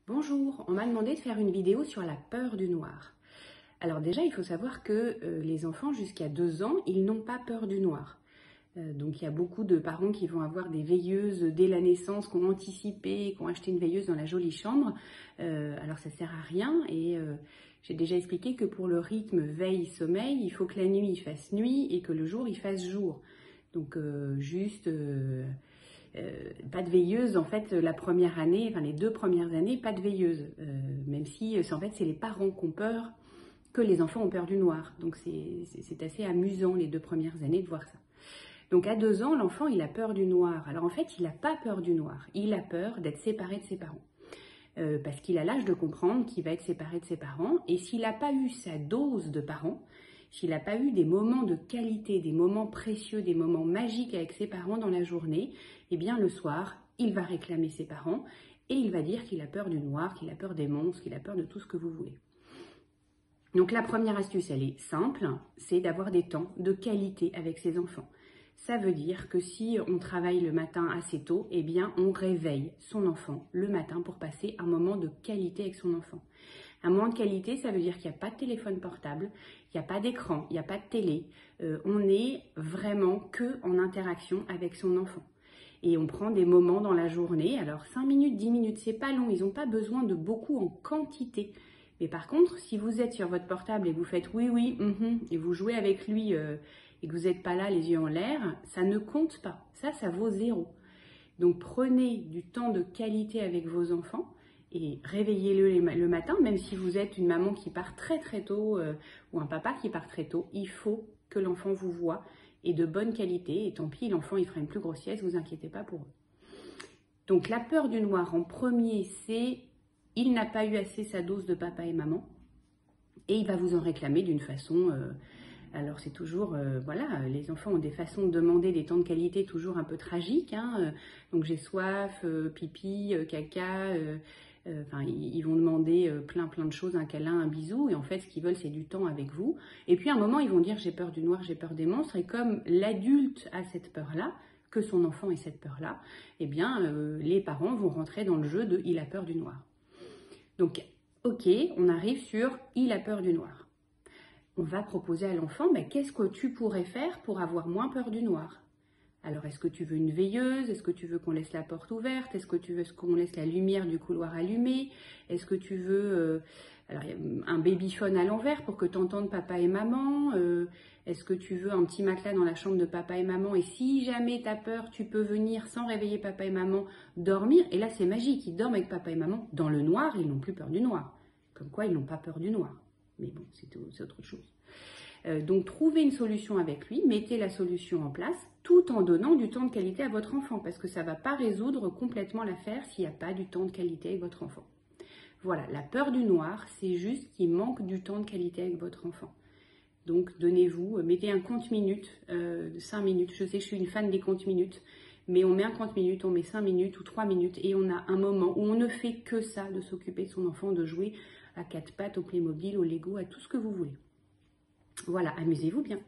Bonjour, on m'a demandé de faire une vidéo sur la peur du noir. Alors déjà, il faut savoir que les enfants jusqu'à 2 ans, ils n'ont pas peur du noir. Donc il y a beaucoup de parents qui vont avoir des veilleuses dès la naissance, qui ont anticipé, qui ont acheté une veilleuse dans la jolie chambre. Alors ça sert à rien et j'ai déjà expliqué que pour le rythme veille-sommeil, il faut que la nuit il fasse nuit et que le jour il fasse jour. Donc pas de veilleuse en fait la première année, enfin les 2 premières années, pas de veilleuse. Même si en fait c'est les parents qui ont peur que les enfants ont peur du noir. Donc c'est assez amusant les 2 premières années de voir ça. Donc à 2 ans, l'enfant il a peur du noir. Alors en fait il n'a pas peur du noir, il a peur d'être séparé de ses parents. Parce qu'il a l'âge de comprendre qu'il va être séparé de ses parents. Et s'il n'a pas eu sa dose de parents, s'il n'a pas eu des moments de qualité, des moments précieux, des moments magiques avec ses parents dans la journée, eh bien le soir, il va réclamer ses parents et il va dire qu'il a peur du noir, qu'il a peur des monstres, qu'il a peur de tout ce que vous voulez. Donc la première astuce, elle est simple, c'est d'avoir des temps de qualité avec ses enfants. Ça veut dire que si on travaille le matin assez tôt, eh bien on réveille son enfant le matin pour passer un moment de qualité avec son enfant. Un moment de qualité, ça veut dire qu'il n'y a pas de téléphone portable, il n'y a pas d'écran, il n'y a pas de télé. On est vraiment que en interaction avec son enfant. Et on prend des moments dans la journée, alors 5 minutes, 10 minutes, c'est pas long, ils n'ont pas besoin de beaucoup en quantité. Mais par contre, si vous êtes sur votre portable et vous faites oui, oui, et vous jouez avec lui et que vous n'êtes pas là les yeux en l'air, ça ne compte pas. Ça vaut 0. Donc prenez du temps de qualité avec vos enfants et réveillez-le le matin, même si vous êtes une maman qui part très très tôt ou un papa qui part très tôt, il faut que l'enfant vous voie et de bonne qualité. Et tant pis, l'enfant il fera une plus grosse sieste, vous inquiétez pas pour eux. Donc la peur du noir en premier, c'est il n'a pas eu assez sa dose de papa et maman et il va vous en réclamer d'une façon... alors c'est toujours, voilà, les enfants ont des façons de demander des temps de qualité toujours un peu tragiques. Donc j'ai soif, pipi, caca, enfin ils vont demander plein de choses, un câlin, un bisou. Et en fait ce qu'ils veulent c'est du temps avec vous. Et puis à un moment ils vont dire j'ai peur du noir, j'ai peur des monstres. Et comme l'adulte a cette peur-là, que son enfant ait cette peur-là, eh bien les parents vont rentrer dans le jeu de il a peur du noir. Donc ok, on arrive sur il a peur du noir. On va proposer à l'enfant, qu'est-ce que tu pourrais faire pour avoir moins peur du noir? Alors, est-ce que tu veux une veilleuse? Est-ce que tu veux qu'on laisse la porte ouverte? Est-ce que tu veux qu'on laisse la lumière du couloir allumée? Est-ce que tu veux un babyphone à l'envers pour que tu entendes papa et maman? Est-ce que tu veux un petit matelas dans la chambre de papa et maman? Et si jamais tu as peur, tu peux venir sans réveiller papa et maman dormir. Et là, c'est magique, ils dorment avec papa et maman dans le noir, ils n'ont plus peur du noir. Comme quoi, ils n'ont pas peur du noir. Mais bon, c'est autre chose. Donc, trouvez une solution avec lui, mettez la solution en place, tout en donnant du temps de qualité à votre enfant, parce que ça ne va pas résoudre complètement l'affaire s'il n'y a pas du temps de qualité avec votre enfant. Voilà, la peur du noir, c'est juste qu'il manque du temps de qualité avec votre enfant. Donc, donnez-vous, mettez un compte minutes de 5 minutes. Je sais que je suis une fan des comptes minutes, mais on met un compte minutes, on met 5 minutes ou 3 minutes, et on a un moment où on ne fait que ça, de s'occuper de son enfant, de jouer à 4 pattes, au Playmobil, au Lego, à tout ce que vous voulez. Voilà, amusez-vous bien.